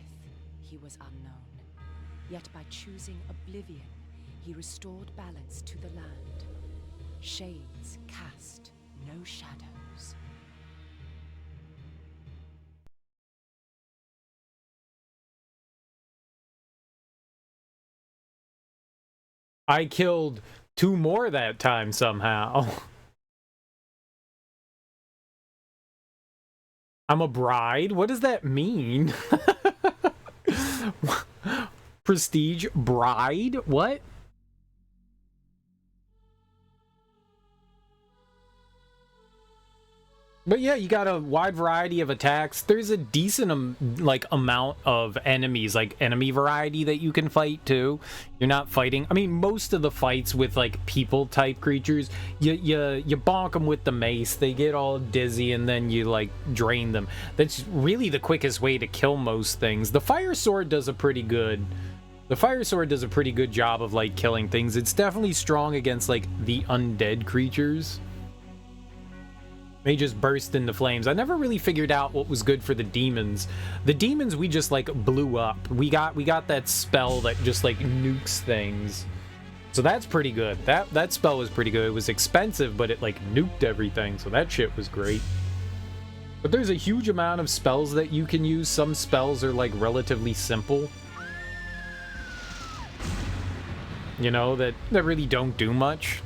[SPEAKER 10] he was unknown. Yet by choosing oblivion, he restored balance to the land. Shades cast no shadows.
[SPEAKER 1] I killed 2 more that time somehow. I'm a bride? What does that mean? Prestige bride? What? But yeah, you got a wide variety of attacks. There's a decent amount of enemies, like enemy variety that you can fight too. You're not fighting. I mean, most of the fights with like people type creatures, you bonk them with the mace. They get all dizzy and then you like drain them. That's really the quickest way to kill most things. The fire sword does a pretty good. The fire sword does a pretty good job of like killing things. It's definitely strong against like the undead creatures. They just burst into flames. I never really figured out what was good for the demons. The demons we just like blew up. We got that spell that just like nukes things. So that's pretty good. That spell was pretty good. It was expensive, but it like nuked everything. So that shit was great. But there's a huge amount of spells that you can use. Some spells are like relatively simple. You know, that really don't do much.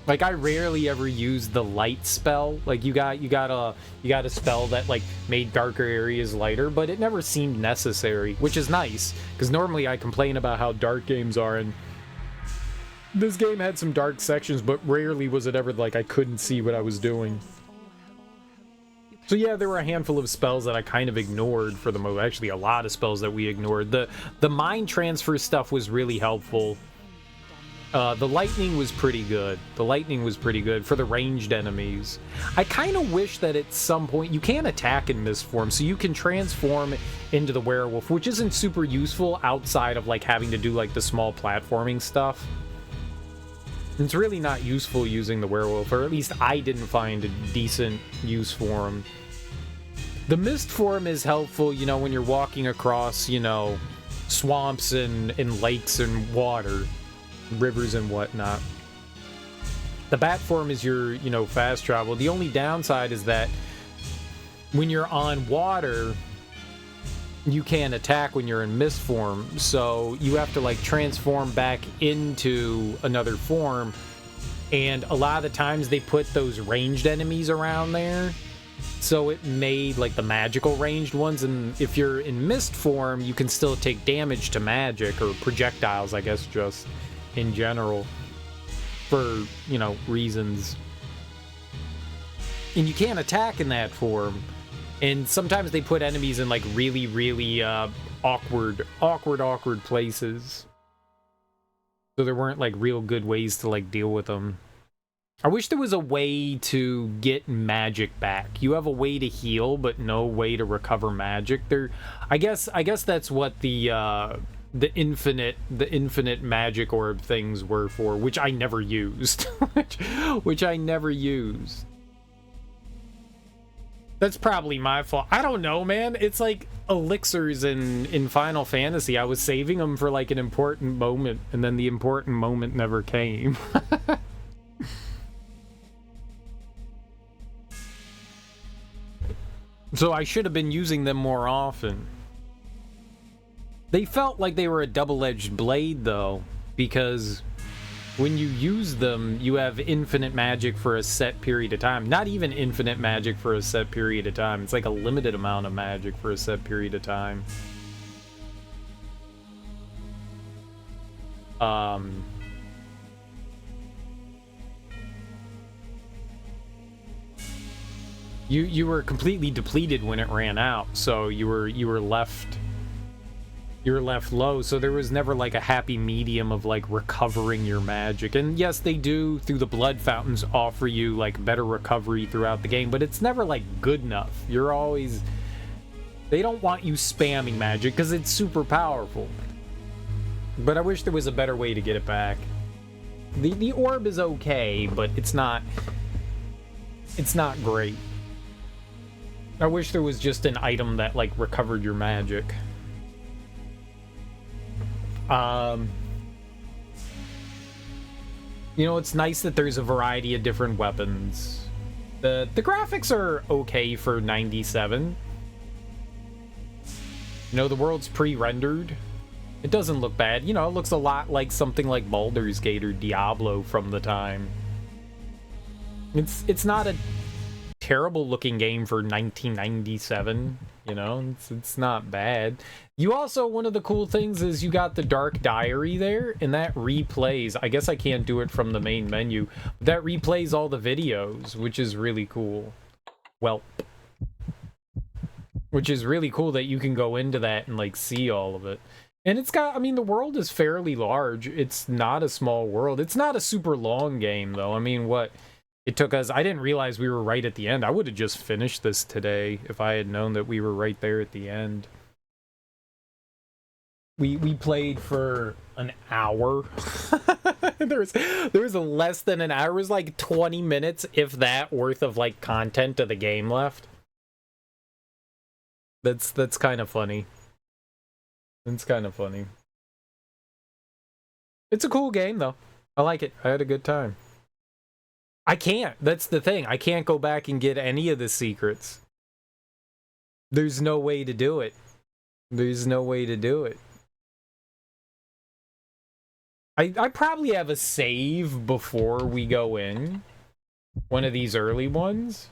[SPEAKER 1] Like, I rarely ever use the light spell. Like, you got a spell that, like, made darker areas lighter, but it never seemed necessary, which is nice, because normally I complain about how dark games are, and this game had some dark sections, but rarely was it ever, like, I couldn't see what I was doing. So yeah, there were a handful of spells that I kind of ignored for the most. Actually, a lot of spells that we ignored. The mind transfer stuff was really helpful. The lightning was pretty good. The lightning was pretty good for the ranged enemies. I kind of wish that at some point you can attack in mist form, so you can transform into the werewolf, which isn't super useful outside of like having to do like the small platforming stuff. It's really not useful using the werewolf, or at least I didn't find a decent use for him. The mist form is helpful, you know, when you're walking across, you know, swamps and lakes and water. Rivers and whatnot. The bat form is your, you know, fast travel. The only downside is that when you're on water, you can't attack when you're in mist form, so you have to like transform back into another form, and a lot of the times they put those ranged enemies around there, so it made like the magical ranged ones, and if you're in mist form you can still take damage to magic or projectiles, I guess, just in general, for, you know, reasons. And you can't attack in that form. And sometimes they put enemies in like really awkward places. So there weren't like real good ways to like deal with them. I wish there was a way to get magic back. You have a way to heal, but no way to recover magic. I guess that's what the infinite magic orb things were for, which I never used. which I never used. That's probably my fault. I don't know, man. It's like elixirs in Final Fantasy. I was saving them for like an important moment, and then the important moment never came. So I should have been using them more often. They felt like they were a double-edged blade, though, because when you use them, you have infinite magic for a set period of time. Not even infinite magic for a set period of time. It's like a limited amount of magic for a set period of time. You were completely depleted when it ran out, so you were left low, so there was never like a happy medium of like recovering your magic. And yes, they do through the blood fountains offer you like better recovery throughout the game, but it's never like good enough. You're always, they don't want you spamming magic because it's super powerful. But I wish there was a better way to get it back. The orb is okay, but it's not great. I wish there was just an item that like recovered your magic. You know, it's nice that there's a variety of different weapons. The graphics are okay for 97. You know, the world's pre-rendered. It doesn't look bad. You know, it looks a lot like something like Baldur's Gate or Diablo from the time. It's not a terrible looking game for 1997. You know, it's not bad. You also, one of the cool things is you got the Dark Diary there, and that replays. I guess I can't do it from the main menu, but that replays all the videos, which is really cool. Well, which is really cool that you can go into that and like see all of it. And it's got, I mean, the world is fairly large. It's not a small world. It's not a super long game though. I mean, what it took us, I didn't realize we were right at the end. I would have just finished this today if I had known that we were right there at the end. We played for an hour. there was less than an hour. It was like 20 minutes, if that, worth of like content of the game left. That's kind of funny. It's kind of funny. It's a cool game though. I like it. I had a good time. I can't. That's the thing. I can't go back and get any of the secrets. There's no way to do it. There's no way to do it. I probably have a save before we go in. One of these early ones.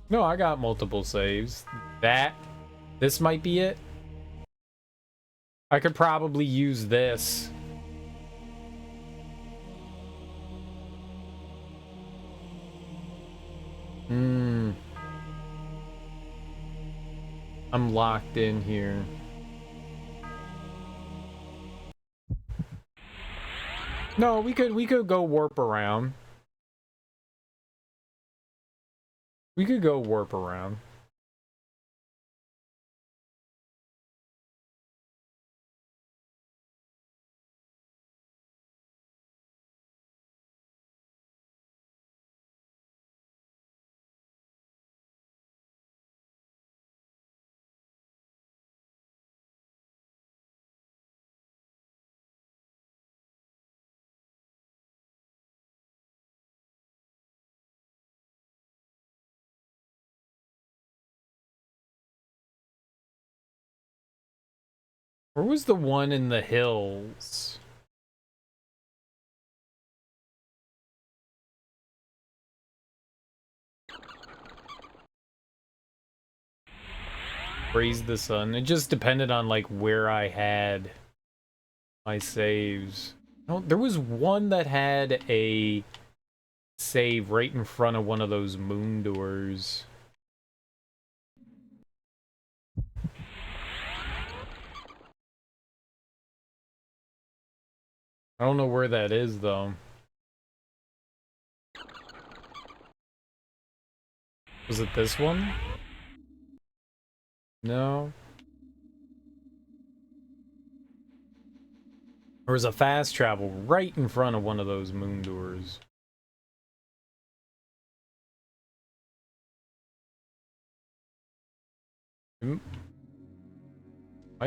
[SPEAKER 1] No, I got multiple saves. This might be it. I could probably use this. I'm locked in here. No, we could go warp around. We could go warp around. Where was the one in the hills? Praise the sun. It just depended on like where I had my saves. No, there was one that had a save right in front of one of those moon doors. I don't know where that is, though. Was it this one? No. There was a fast travel right in front of one of those moon doors. Might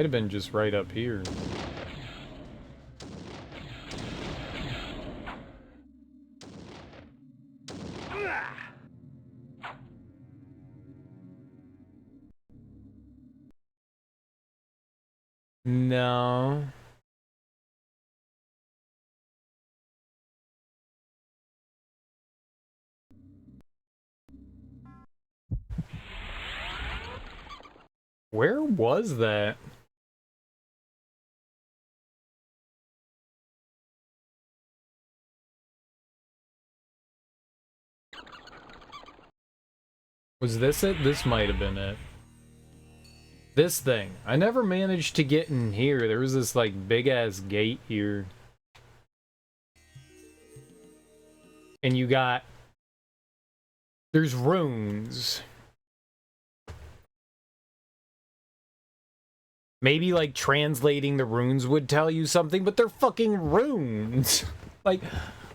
[SPEAKER 1] have been just right up here. No. Where was that? Was this it? This might have been it. This thing. I never managed to get in here. There was this, like, big-ass gate here. And you got... There's runes. Maybe, like, translating the runes would tell you something, but they're fucking runes! Like,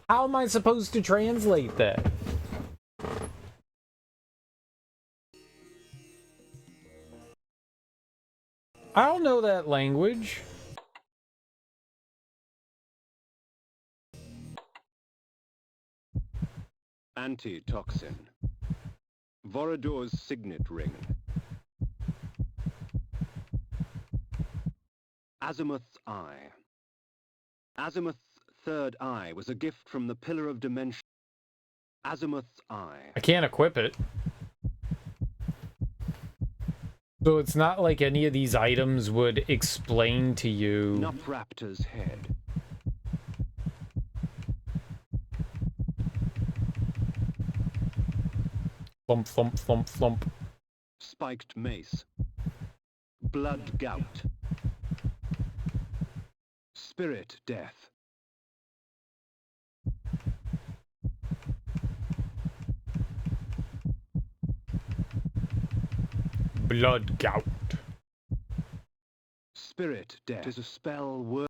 [SPEAKER 1] how am I supposed to translate that? I don't know that language.
[SPEAKER 4] Antitoxin. Vorador's signet ring. Azimuth's eye. Azimuth's third eye was a gift from the Pillar of Dimension. Azimuth's eye.
[SPEAKER 1] I can't equip it. So it's not like any of these items would explain to you...
[SPEAKER 4] Nupraptor's head.
[SPEAKER 1] Thump, thump, thump, thump.
[SPEAKER 4] Spiked mace. Blood gout. Spirit death.
[SPEAKER 1] Blood gout.
[SPEAKER 4] Spirit death is a spell word.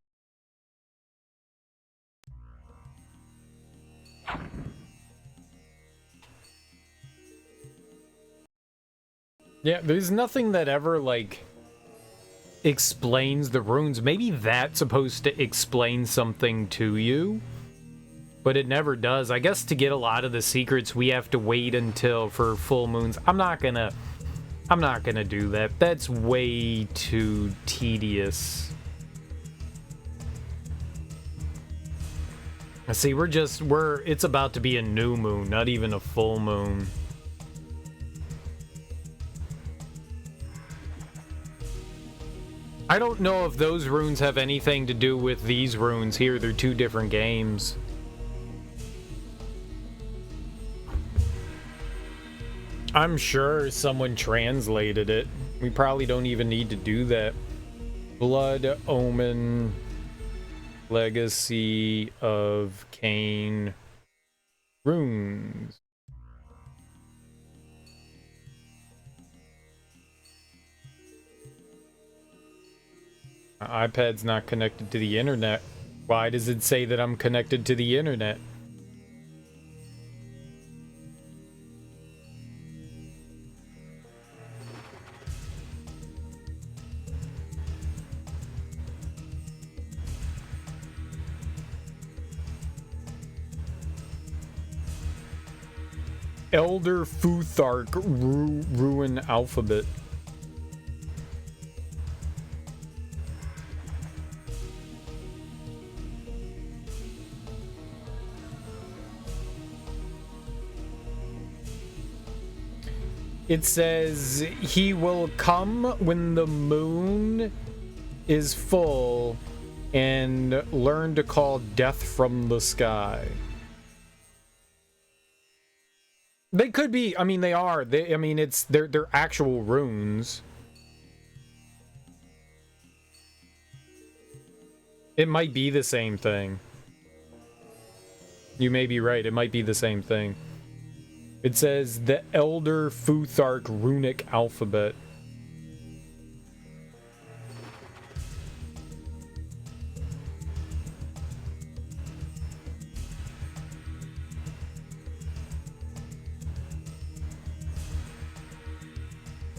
[SPEAKER 1] Yeah, there's nothing that ever, like, explains the runes. Maybe that's supposed to explain something to you, but it never does. I guess to get a lot of the secrets, we have to wait until for full moons. I'm not gonna do that. That's way too tedious. See, it's about to be a new moon, not even a full moon. I don't know if those runes have anything to do with these runes here. They're two different games. I'm sure someone translated it. We probably don't even need to do that. Blood, Omen, Legacy of Kain, runes. My iPad's not connected to the internet. Why does it say that I'm connected to the internet? Elder Futhark Ruin Alphabet. It says, he will come when the moon is full and learn to call death from the sky. They could be, I mean, they are. I mean, they're actual runes. It might be the same thing. You may be right. It might be the same thing. It says the Elder Futhark runic alphabet.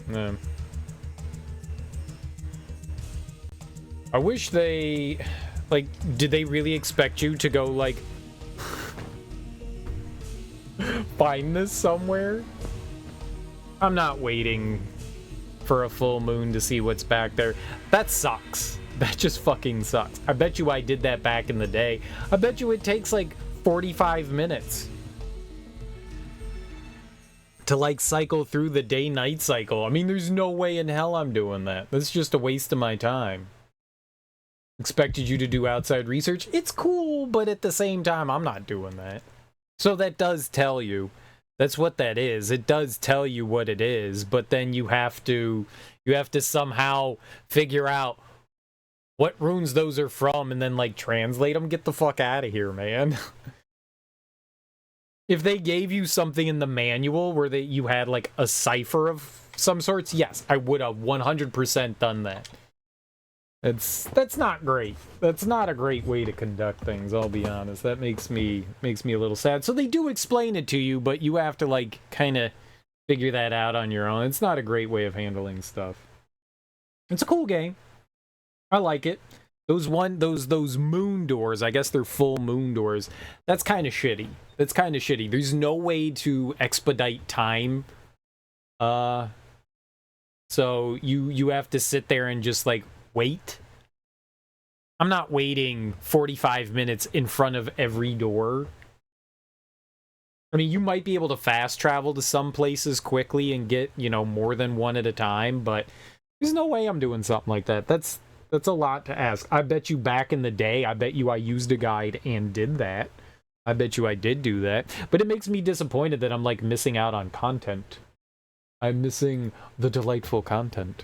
[SPEAKER 1] Yeah. I wish they, like, did they really expect you to go, like, find this somewhere? I'm not waiting for a full moon to see what's back there. That sucks. That just fucking sucks. I bet you I did that back in the day. I bet you it takes, like, 45 minutes to, like, cycle through the day-night cycle. I mean, there's no way in hell I'm doing that. That's just a waste of my time. Expected you to do outside research. It's cool, but at the same time, I'm not doing that. So that does tell you. That's what that is. It does tell you what it is, but then you have to somehow figure out what runes those are from and then, like, translate them. Get the fuck out of here, man. If they gave you something in the manual where you had, like, a cipher of some sorts, yes, I would have 100% done that. That's not great. That's not a great way to conduct things, I'll be honest. That makes me a little sad. So they do explain it to you, but you have to, like, kind of figure that out on your own. It's not a great way of handling stuff. It's a cool game. I like it. Those moon doors, I guess they're full moon doors. That's kind of shitty. That's kind of shitty. There's no way to expedite time. So you have to sit there and just, like, wait. I'm not waiting 45 minutes in front of every door. I mean, you might be able to fast travel to some places quickly and get, you know, more than one at a time, but there's no way I'm doing something like that. That's a lot to ask. I bet you back in the day, I used a guide and did that. I bet you I did do that. But it makes me disappointed that I'm, like, missing out on content. I'm missing the delightful content.